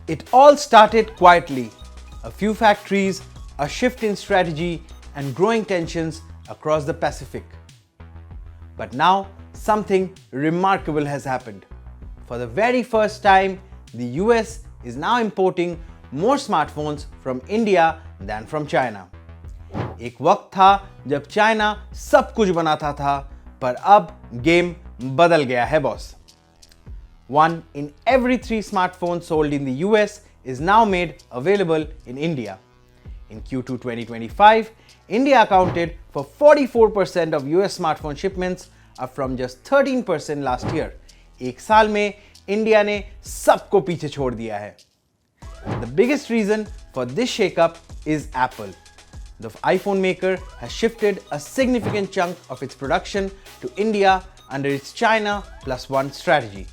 It all started quietly. A few factories, a shift in strategy, and growing tensions across the Pacific. But now, something remarkable has happened. For the very first time, the US is now importing more smartphones from India than from China. एक वक्त था जब China सब कुछ बनाता था, पर अब गेम बदल गया है boss. 1 in every 3 smartphones sold in the US is now made available in India. In Q2 2025, India accounted for 44% of US smartphone shipments, up from just 13% last year. एक साल में इंडिया ने सबको पीछे छोड़ दिया है. The biggest reason for this shakeup is Apple. The iPhone maker has shifted a significant chunk of its production to India under its China Plus One strategy.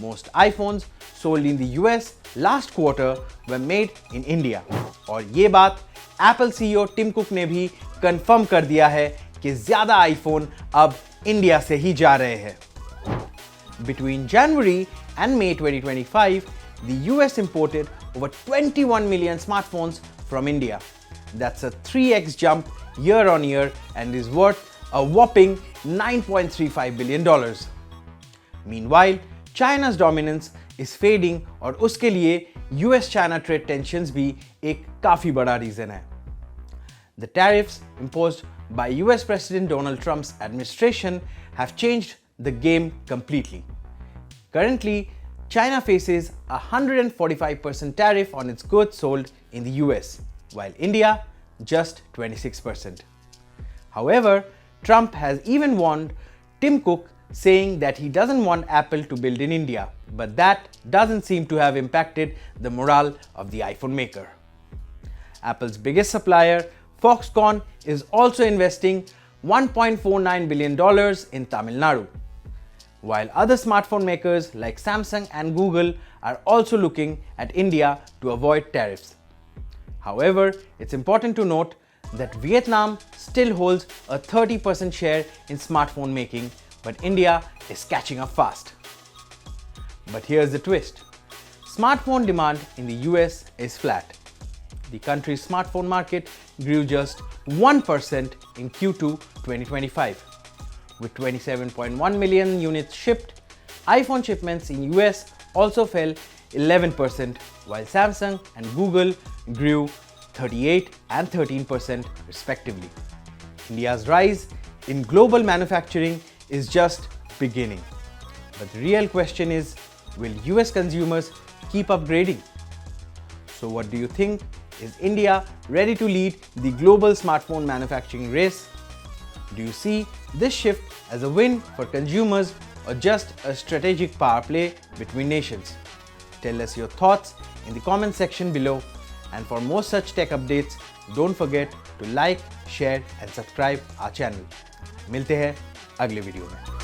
Most iPhones sold in the US last quarter were made in India. और ये बात Apple CEO Tim cook ने भी confirm कर दिया है कि ज़्यादा आईफोन अब इंडिया से ही जा रहे हैं. Between January and May 2025, the US imported over 21 million smartphones from India. That's a 3x jump year on year and is worth a whopping $9.35 billion. Meanwhile, China's dominance is fading और उसके लिए US-China trade tensions भी एक काफी बड़ा reason है. The tariffs imposed by US President Donald Trump's administration have changed the game completely. Currently, China faces a 145% tariff on its goods sold in the US, while India just 26%. However, Trump has even warned Tim Cook, saying that he doesn't want Apple to build in India, but that doesn't seem to have impacted the morale of the iPhone maker. Apple's biggest supplier, Foxconn, is also investing $1.49 billion in Tamil Nadu, while other smartphone makers like Samsung and Google are also looking at India to avoid tariffs. However, it's important to note that Vietnam still holds a 30% share in smartphone making, but India is catching up fast. But here's the twist. Smartphone demand in the US is flat. The country's smartphone market grew just 1% in Q2 2025. With 27.1 million units shipped, iPhone shipments in US also fell 11%, while Samsung and Google grew 38 and 13% respectively. India's rise in global manufacturing is just beginning. But the real question is, will US consumers keep upgrading? So what do you think? Is India ready to lead the global smartphone manufacturing race? Do you see this shift as a win for consumers or just a strategic power play between nations? Tell us your thoughts in the comment section below. And for more such tech updates, don't forget to like, share and subscribe our channel. मिलते हैं अगले video में.